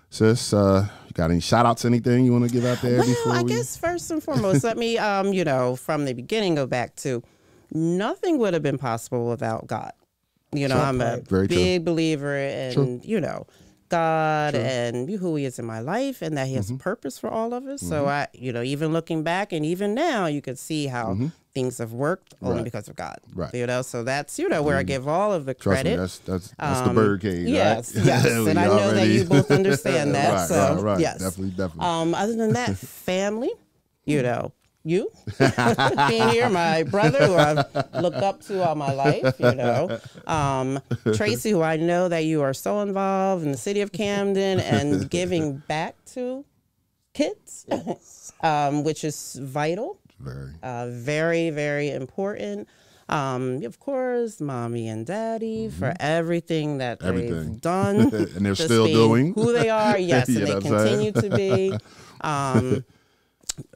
Sis, you got any shout outs, anything you want to give out there before I guess first and foremost, let me, you know, from the beginning go back to nothing would have been possible without God. You know, I'm a big believer in, you know, God and who he is in my life and that he has a purpose for all of us. So I, you know, even looking back and even now you could see how things have worked only because of God. You know, so that's, you know, where I give all of the credit. Trust me, that's the BYRDCAGE, yes, right? Yes, and I know that you both understand that. Right. Yes. Definitely. Other than that, family, you know, you being here, my brother, who I've looked up to all my life, you know, TRACEY, who I know that you are so involved in the city of Camden and giving back to kids, which is vital, very, very important. Of course, mommy and daddy for everything that they've done, and they're still doing who they are. Yes, and they continue to be.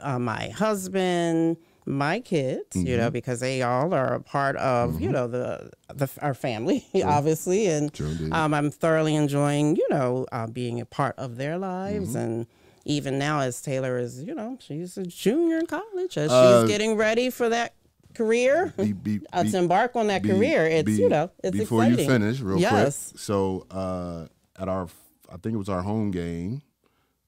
My husband, my kids, you know, because they all are a part of, you know, our family, obviously. And I'm thoroughly enjoying, you know, being a part of their lives. And even now, as Taylor is, you know, she's a junior in college, as she's getting ready for that career, to embark on that career, it's, it's before exciting. You finish, real quick. So at I think it was our home game,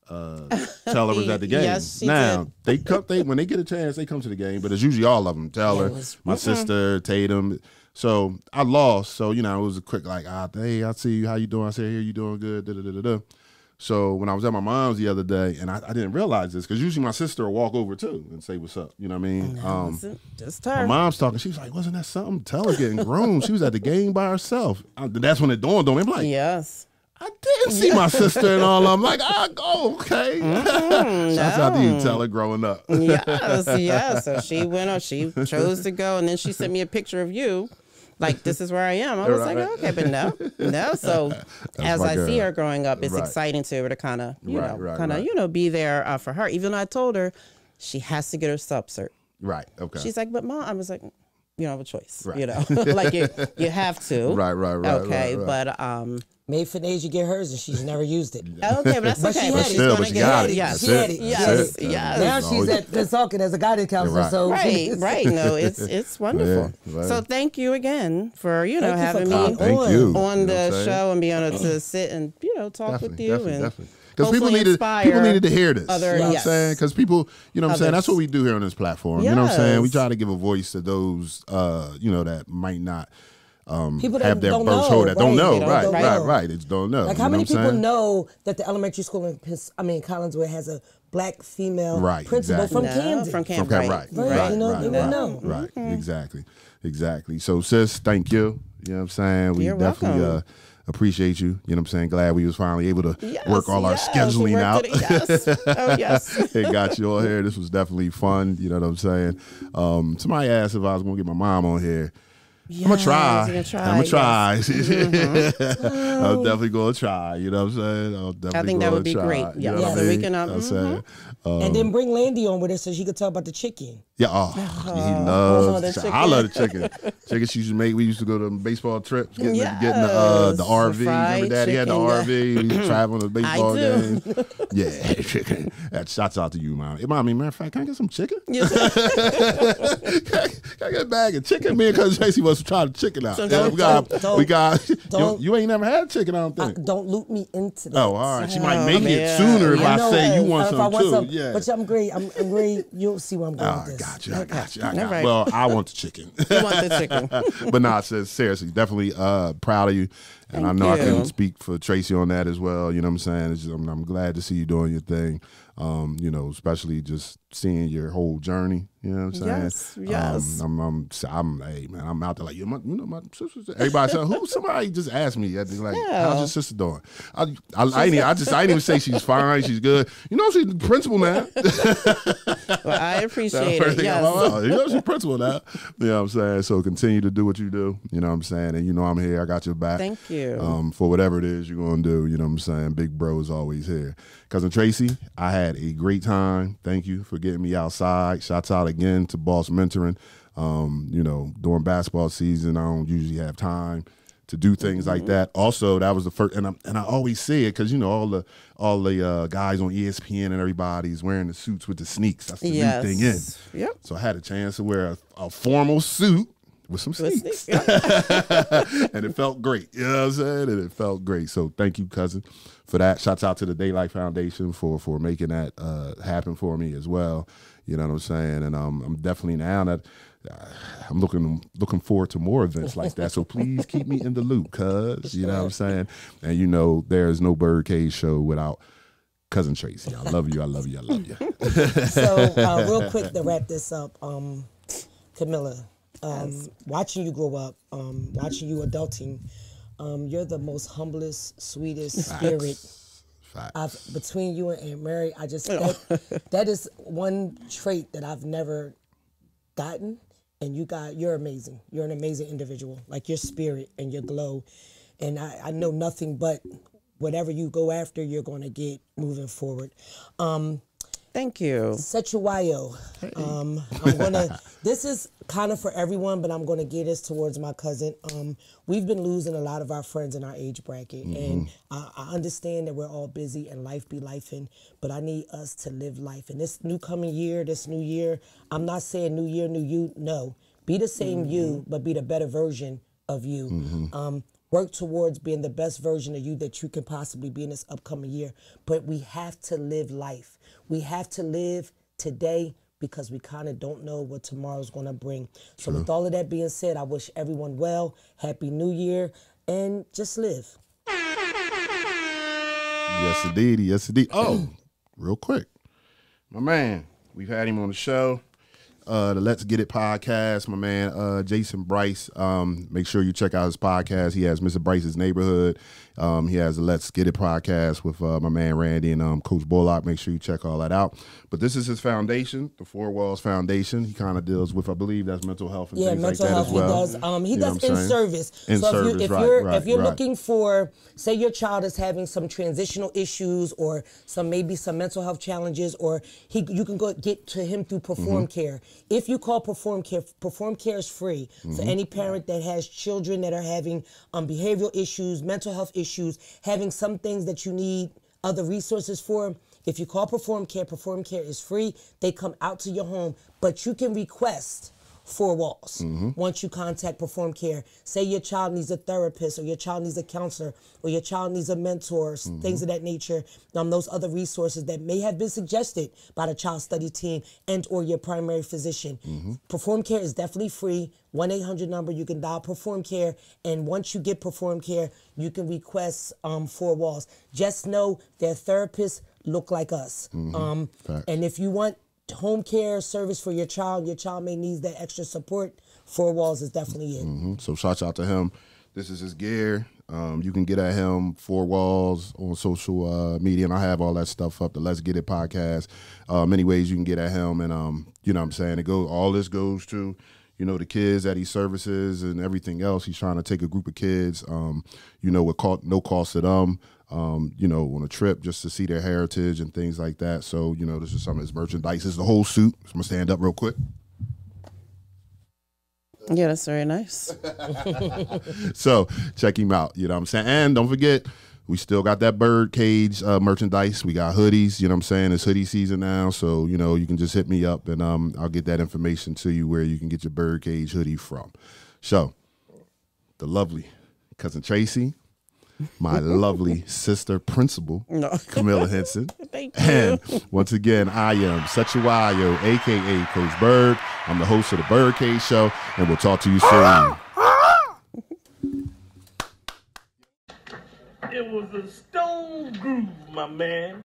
Teller was at the game. Yes, now when they get a chance, they come to the game, but it's usually all of them. Teller, my sister, Tatum. So I lost. So it was a quick hey, I see you. How you doing? I said, here, you doing good? Da, da, da, da, da. So when I was at my mom's the other day, and I didn't realize this, because usually my sister will walk over too and say what's up. You know what I mean? Just her. My mom's talking. She was like, wasn't that something? Teller getting groomed. She was at the game by herself. That's when it dawned on me. I'm like, yes. I didn't see my sister and all. I'm like, okay. Shouts out to you, Teller, growing up. Yes. So she went on. She chose to go, and then she sent me a picture of you. Like, this is where I am. I was like, okay, but no. So as I see her growing up, it's exciting to her to kind of, be there for her. Even though I told her she has to get her sub-cert. Right. Okay. She's like, but Mom, I was like, you don't have a choice. Right. Like you have to. Right. Okay, but Made for age, you get hers, and she's never used it. Okay, but that's okay. But still, but you got it. Yes. She had it. Yes. Now she's at Pennsauken as a guidance counselor. So right. No, it's wonderful. Yeah, right. So thank you again for having me on the show and being able to sit and talk with you definitely. Because people needed to hear this. You know what I'm saying? Because people, you know what I'm saying? That's what we do here on this platform. Yes. You know what I'm saying? We try to give a voice to those, that might not people that have their don't birth know, hold that don't know. Right. They don't know. Like, how many people know that the elementary school in Collinswood has a black female principal from Camden? From Camden. Right. They won't know. Right. Exactly. So, sis, thank you. You know what I'm saying? We definitely appreciate you. You know what I'm saying? Glad we was finally able to work all our scheduling out. Yes. And got you all here. This was definitely fun. You know what I'm saying? Somebody asked if I was going to get my mom on here. I'm going to try. I'm definitely going to try. You know what I'm saying? I think that would be great. You know what I mean? We can, and then bring Landy on with us so she could talk about the chicken. Yeah, he loves chicken. I love the chicken. Chicken she used to make. We used to go to baseball trips, getting the RV. Remember Daddy had the RV. We traveling to baseball games. Yeah, chicken. Shouts out to you, Mom. Matter of fact, can I get some chicken? Yes. Can I get a bag of chicken? Me and Cousin Tracy wants to try the chicken out. You ain't never had chicken, I don't think. Don't loop me into that. Oh, all right. She might make it sooner if I say you want some too. Yeah. But I'm great. I'm great. You'll see where I'm going with this. I got you. Well, I want the chicken. You want the chicken. But nah, seriously, definitely proud of you. And I know I can speak for Tracy on that as well. You know what I'm saying? I'm glad to see you doing your thing. Especially just seeing your whole journey. You know what I'm saying? Yes. Hey man, I'm out there like my sister. Everybody said somebody just asked me how's your sister doing? I didn't even say she's fine, she's good. She's the principal now. Well, I appreciate it. Yes. She's principal now. You know what I'm saying? So continue to do what you do. You know what I'm saying? And I'm here. I got your back. Thank you. For whatever it is you're gonna do. You know what I'm saying? Big bro is always here. Cousin Tracy, I had a great time. Thank you for getting me outside. Shouts out again to Boss Mentoring. During basketball season, I don't usually have time to do things like that. Also, that was the first, and I always say it because all the guys on ESPN and everybody's wearing the suits with the sneaks. That's the new thing in. Yep. So I had a chance to wear a formal suit with some sneaks. And it felt great. You know what I'm saying? And it felt great. So thank you, cousin, for that. Shouts out to the Daylight Foundation for making that happen for me as well. You know what I'm saying? And I'm definitely now that I'm looking forward to more events like that. So please keep me in the loop, cuz. You know what I'm saying? And there is no Birdcage show without Cousin Tracy. I love you. I love you. I love you. So real quick to wrap this up, Kamilah, watching you grow up, watching you adulting, you're the most humblest, sweetest spirit. Between you and Aunt Mary, that is one trait that I've never gotten, and you're amazing. You're an amazing individual, like your spirit and your glow, and I know nothing but whatever you go after, you're going to get moving forward. Thank you. Sechuayo. This is kind of for everyone, but I'm going to gear this towards my cousin. We've been losing a lot of our friends in our age bracket, and I understand that we're all busy and life be lifing, but I need us to live life. And this new year, I'm not saying new year, new you, no, Be the same you, but be the better version of you. Work towards being the best version of you that you can possibly be in this upcoming year. But we have to live life. We have to live today because we kind of don't know what tomorrow's going to bring. So with all of that being said, I wish everyone well, Happy New Year, and just live. Yes, indeed. Yes, indeed. Oh, real quick. My man, we've had him on the show. The Let's Get It podcast, my man Jason Bryce. Make sure you check out his podcast. He has Mr. Bryce's Neighborhood. He has the Let's Get It podcast with my man Randy and Coach Bullock. Make sure you check all that out. But this is his foundation, the Four Walls Foundation. He kind of deals with, I believe, that's mental health and things like that as well. He does in service. If you're looking for, say your child is having some transitional issues or maybe some mental health challenges, or you can go get to him through Perform Care. If you call Perform Care is free for any parent that has children that are having behavioral issues, mental health issues, having some things that you need other resources for. If you call Perform Care is free. They come out to your home, but you can request Four Walls once you contact Perform Care. Say your child needs a therapist, or your child needs a counselor, or your child needs a mentor, things of that nature. Those other resources that may have been suggested by the child study team and or your primary physician. Perform Care is definitely free. 1-800 number, you can dial Perform Care, and once you get Perform Care, you can request Four Walls. Just know their therapists look like us. And if you want home care service for your child may need that extra support, Four Walls is definitely it. So shout out to him. This is his gear. You can get at him, Four Walls, on social media, and I have all that stuff up, the Let's Get It podcast. Many ways you can get at him, and you know what I'm saying, all this goes to, you know, the kids that he services and everything else. He's trying to take a group of kids, you know, with no cost to them, you know, on a trip just to see their heritage and things like that. So, you know, this is some of his merchandise. This is the whole suit. So I'm going to stand up real quick. Yeah, that's very nice. So check him out, you know what I'm saying? And don't forget, we still got that BYRDCAGE merchandise. We got hoodies, you know what I'm saying? It's hoodie season now, so, you know, you can just hit me up and I'll get that information to you where you can get your BYRDCAGE hoodie from. So, the lovely cousin Tracy, my lovely sister principal, Kamilah Hinson. Thank you. And once again, I am Sechuayo, a.k.a. Coach Bird. I'm the host of the BYRDCAGE Show, and we'll talk to you soon. It was a stone groove, my man.